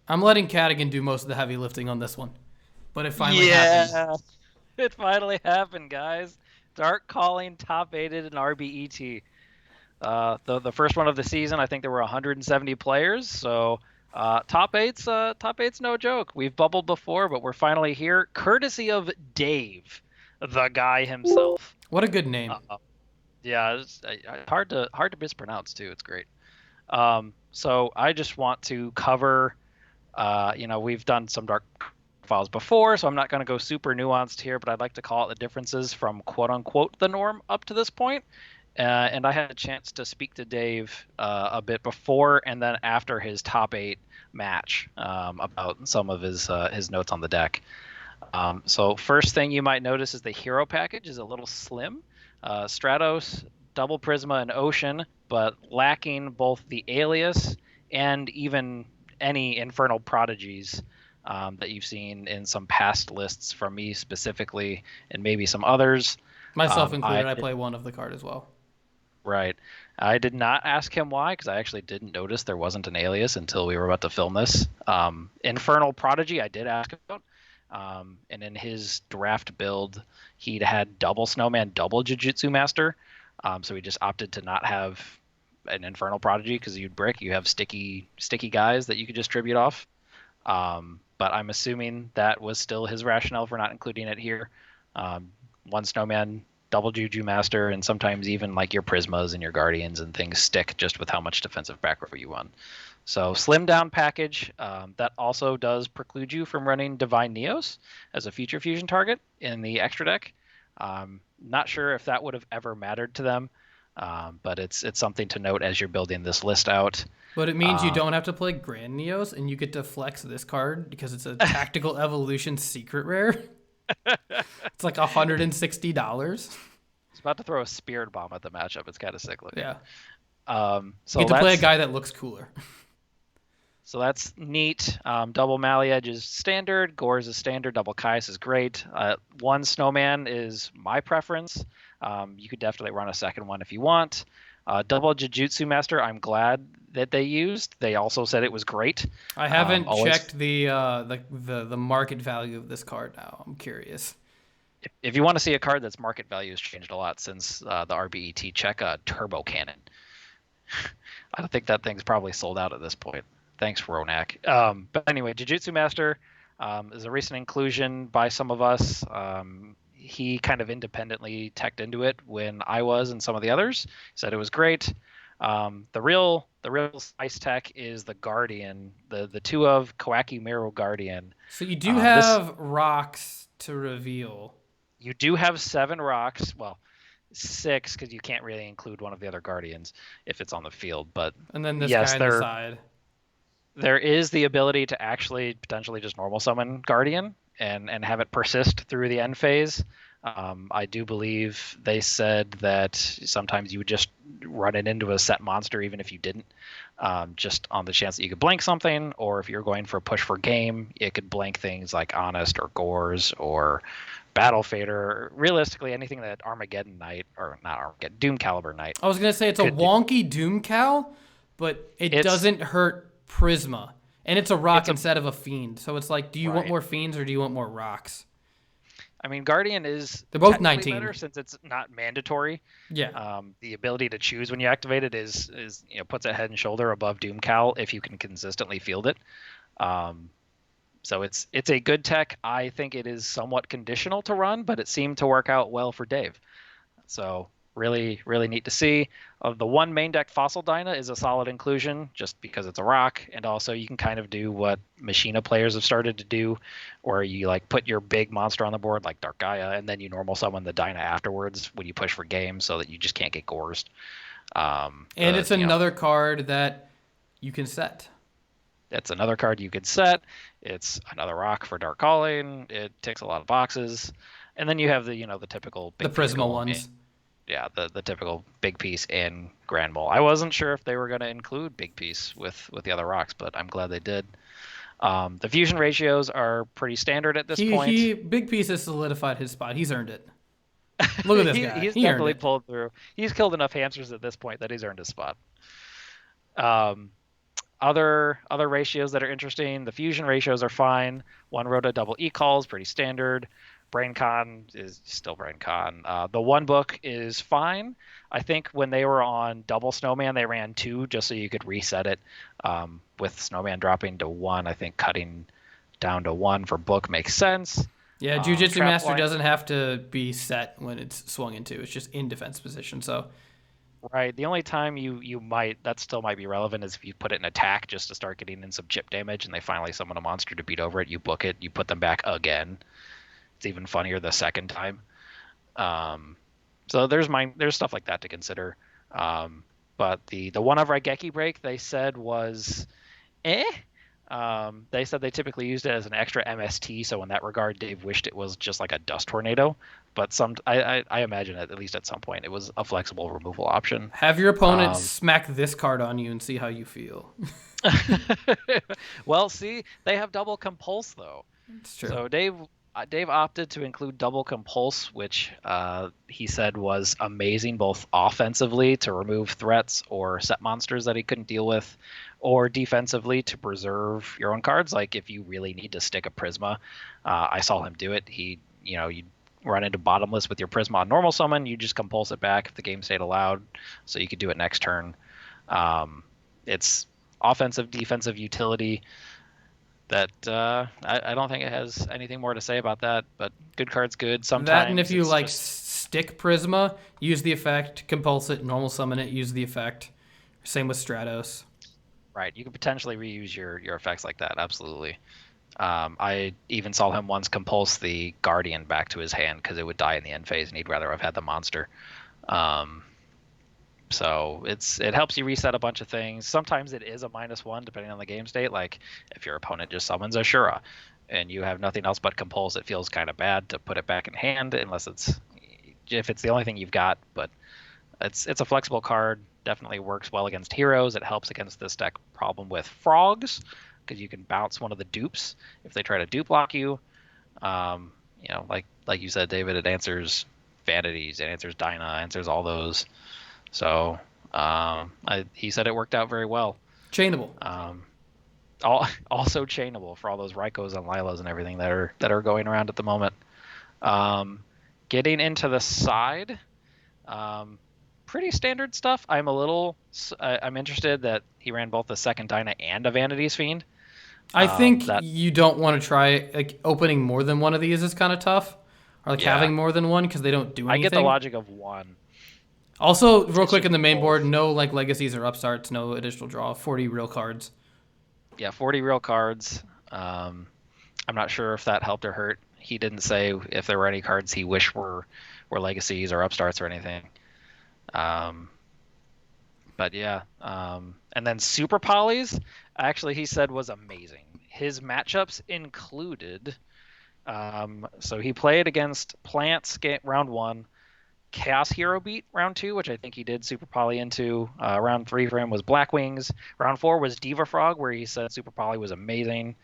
I'm letting Cadigan do most of the heavy lifting on this one, but it finally happened. Yeah, it finally happened, guys. Dark Calling top aided in RBET. The first one of the season, I think there were 170 players. So top eight's no joke. We've bubbled before, but we're finally here, courtesy of Dave, the guy himself. What a good name. Uh, yeah, hard to mispronounce too. It's great. So I just want to cover. We've done some dark files before, so I'm not going to go super nuanced here, but I'd like to call out the differences from quote unquote the norm up to this point. And I had a chance to speak to Dave a bit before and then after his top eight match about some of his notes on the deck. So first thing you might notice is the hero package is a little slim. Stratos, Double Prisma, and Ocean, but lacking both the Alias and even any Infernal Prodigies that you've seen in some past lists from me specifically, and maybe some others. Myself included, I play one of the card as well. Right. I did not ask him why, because I actually didn't notice there wasn't an alias until we were about to film this. Infernal Prodigy, I did ask about. And in his draft build, he'd had double Snowman, double Jujutsu Master. So he just opted to not have an Infernal Prodigy because you have sticky guys that you could distribute off. But I'm assuming that was still his rationale for not including it here. One Snowman, double Juju Master, and sometimes even like your Prismas and your Guardians and things stick just with how much defensive back row you want. So slim down package. That also does preclude you from running Divine Neos as a future fusion target in the extra deck. Not sure if that would have ever mattered to them, but it's something to note as you're building this list out. But it means you don't have to play Grand Neos, and you get to flex this card because it's a Tactical Evolution secret rare. It's like $160. It's about to throw a Spirit Bomb at the matchup. It's kind of sick looking. Yeah. So you get to play a guy that looks cooler. So that's neat. Double Maliage is standard. Gorz is standard. Double Kais is great. One Snowman is my preference. You could definitely run a second one if you want. Double Jujutsu Master, I'm glad that they used. They also said it was great. I haven't checked the market value of this card now. I'm curious. If you want to see a card that's market value has changed a lot since the RBET, check Turbo Cannon. I don't think that thing's probably sold out at this point. Thanks, Ronak. But anyway, Jujutsu Master is a recent inclusion by some of us. He kind of independently teched into it when I was and some of the others. Said it was great. The real ice tech is the Guardian, the two of Kawaki Miro Guardian. So you do have rocks to reveal. You do have 7 rocks. Well, 6 because you can't really include one of the other Guardians if it's on the field. But and then this guy on the side. There is the ability to actually potentially just normal summon Guardian and have it persist through the end phase. I do believe they said that sometimes you would just run it into a set monster even if you didn't, just on the chance that you could blank something, or if you're going for a push for game, it could blank things like Honest or Gorz or Battle Fader. Realistically, anything that Armageddon Knight, or not Armageddon, Doom Caliber Knight. I was going to say it's a wonky Doom Cal, but it doesn't hurt Prisma. And it's a rock instead of a fiend. So it's like, do you want more fiends or do you want more rocks? I mean, Guardian is they're both 19 better since it's not mandatory. Yeah. The ability to choose when you activate it is puts it head and shoulder above Doom Cal if you can consistently field it. So it's a good tech. I think it is somewhat conditional to run, but it seemed to work out well for Dave. So really, really neat to see. The one main deck Fossil Dyna is a solid inclusion just because it's a rock, and also you can kind of do what Machina players have started to do, where you like put your big monster on the board like Dark Gaia, and then you normal summon the Dyna afterwards when you push for game, so that you just can't get gorsed. And it's another card that you can set. It's another card you could set. It's another rock for Dark Calling. It ticks a lot of boxes, and then you have the typical big Prisma ones. Yeah, the typical big piece in Grand Mole. I wasn't sure if they were going to include big piece with the other rocks, but I'm glad they did. The fusion ratios are pretty standard at this point. Big piece has solidified his spot. He's earned it. Look at this guy. He's definitely pulled through. He's killed enough hamsters at this point that he's earned his spot. Other ratios that are interesting. The fusion ratios are fine. One rota double e-call is pretty standard. BrainCon is still BrainCon. The one book is fine. I think when they were on double Snowman, they ran 2 just so you could reset it. With Snowman dropping to 1, I think cutting down to 1 for book makes sense. Yeah, Jujitsu Trap Master line, doesn't have to be set when it's swung into. It's just in defense position. So right. The only time that still might be relevant is if you put it in attack just to start getting in some chip damage, and they finally summon a monster to beat over it. You book it, you put them back again. It's even funnier the second time. So there's stuff like that to consider. But the one of Raigeki break they said was eh. They said they typically used it as an extra MST, so in that regard, Dave wished it was just like a dust tornado. But I imagine at least at some point it was a flexible removal option. have your opponent smack this card on you and see how you feel. Well, see, they have double compulse though. It's true. So Dave opted to include double compulse, which he said was amazing both offensively to remove threats or set monsters that he couldn't deal with, or defensively to preserve your own cards. Like if you really need to stick a Prisma, I saw him do it. You run into bottomless with your Prisma on normal summon, you just compulse it back if the game state allowed, so you could do it next turn. It's offensive, defensive utility. That I don't think it has anything more to say about that, but good card's good. Sometimes That, and if you it's stick Prisma, use the effect, compulse it, normal summon it, use the effect. Same with Stratos. right, you can potentially reuse your effects like that. Absolutely. I even saw him once compulse the Guardian back to his hand because it would die in the end phase, and he'd rather have had the monster. So it helps you reset a bunch of things. Sometimes it is a -1 depending on the game state. Like if your opponent just summons Ashura and you have nothing else but compulse, it feels kind of bad to put it back in hand unless if it's the only thing you've got. But it's a flexible card. Definitely works well against heroes. It helps against this deck problem with frogs because you can bounce one of the dupes if they try to dupe block you. Like you said, David, it answers Vanities, it answers Dyna, answers all those. So he said it worked out very well. Chainable. Also chainable for all those Raikos and Lilas and everything that are going around at the moment. Getting into the side, pretty standard stuff. I'm interested that he ran both the second Dyna and a Vanities Fiend. I think you don't want to try opening more than one of these is kind of tough, or having more than one because they don't do anything. I get the logic of one. Also, real quick in the main board, no legacies or upstarts, no additional draw, 40 real cards. Yeah, 40 real cards. I'm not sure if that helped or hurt. He didn't say if there were any cards he wished were legacies or upstarts or anything. But yeah, and then Super Polys, actually he said was amazing. His matchups included, so he played against Plants round 1, Chaos Hero beat round 2, which I think he did Super Poly into. Round 3 for him was Black Wings. Round 4 was Diva Frog, where he said Super Poly was amazing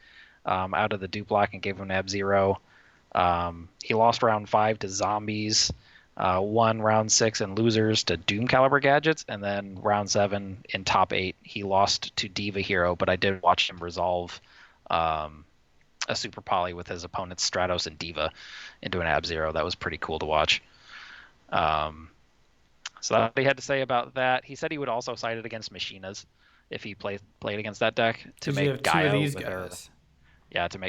out of the dupe block and gave him an Ab-Zero. He lost round 5 to Zombies, won round 6 in Losers to Doom Caliber Gadgets, and then round 7 in top 8 he lost to Diva Hero, but I did watch him resolve a Super Poly with his opponents Stratos and Diva into an Ab-Zero. That was pretty cool to watch. So that's what he had to say about that. He said he would also side it against Machinas if he played against that deck to make Gaia with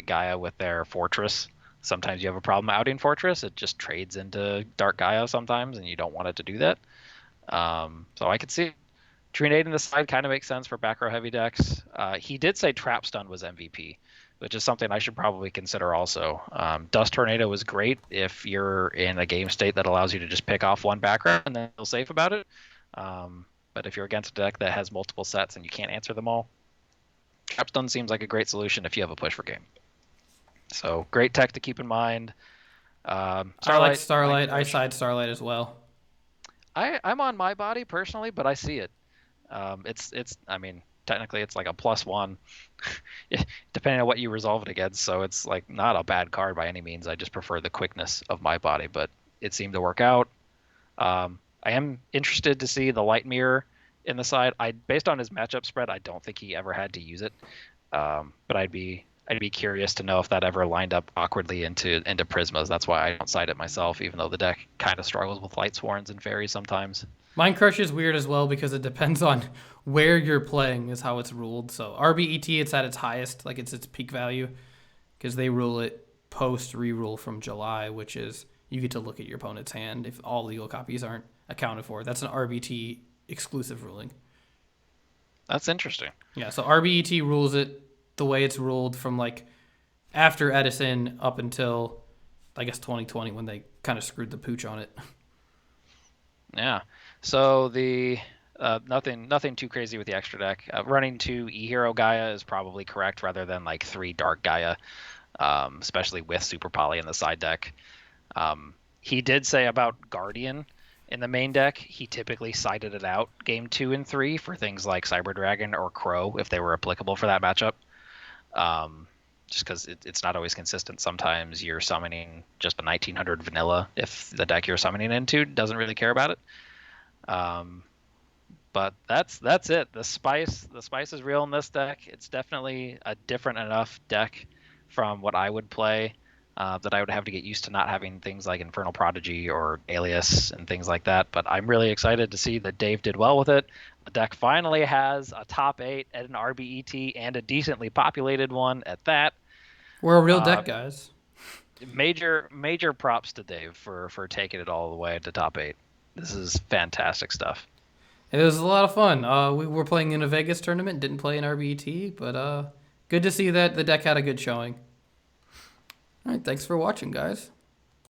Gaia with their Fortress. Sometimes you have a problem outing Fortress. It just trades into Dark Gaia sometimes, and you don't want it to do that. So I could see Trinating the side kind of makes sense for back row heavy decks. He did say Trap Stun was MVP, which is something I should probably consider also. Dust Tornado was great if you're in a game state that allows you to just pick off one back row and then feel safe about it. But if you're against a deck that has multiple sets and you can't answer them all, Trap Stun seems like a great solution if you have a push for game. So great tech to keep in mind. Starlight. I like Starlight. I side Starlight as well. I'm on my body personally, but I see it. I mean, technically it's like a +1 depending on what you resolve it against, so it's like not a bad card by any means. I just prefer the quickness of my body, but it seemed to work out. I am interested to see the Light Mirror in the side. I based on his matchup spread, I don't think he ever had to use it. But I'd be curious to know if that ever lined up awkwardly into Prismas. That's why I don't side it myself, even though the deck kind of struggles with Light Sworns and Fairies sometimes. Mind Crush is weird as well because it depends on where you're playing is how it's ruled. So RBET, it's at its highest, like it's its peak value, because they rule it post rerule from July, which is you get to look at your opponent's hand if all legal copies aren't accounted for. That's an RBT exclusive ruling. That's interesting. Yeah, so RBET rules it the way it's ruled from like after Edison up until I guess 2020 when they kind of screwed the pooch on it. Yeah. So the nothing too crazy with the extra deck. Running 2 E-Hero Gaia is probably correct rather than like 3 Dark Gaia, especially with Super Poly in the side deck. He did say about Guardian in the main deck, he typically sided it out game 2 and 3 for things like Cyber Dragon or Crow if they were applicable for that matchup. Just because it's not always consistent. Sometimes you're summoning just a 1900 vanilla if the deck you're summoning into doesn't really care about it. But that's it. The spice is real in this deck. It's definitely a different enough deck from what I would play that I would have to get used to not having things like Infernal Prodigy or Alias and things like that. But I'm really excited to see that Dave did well with it. The deck finally has a top 8 at an RBET and a decently populated one at that. We're a real deck, guys. Major props to Dave for taking it all the way to top 8. This is fantastic stuff. It was a lot of fun. We were playing in a Vegas tournament, didn't play in RBET, but good to see that the deck had a good showing. All right, thanks for watching, guys.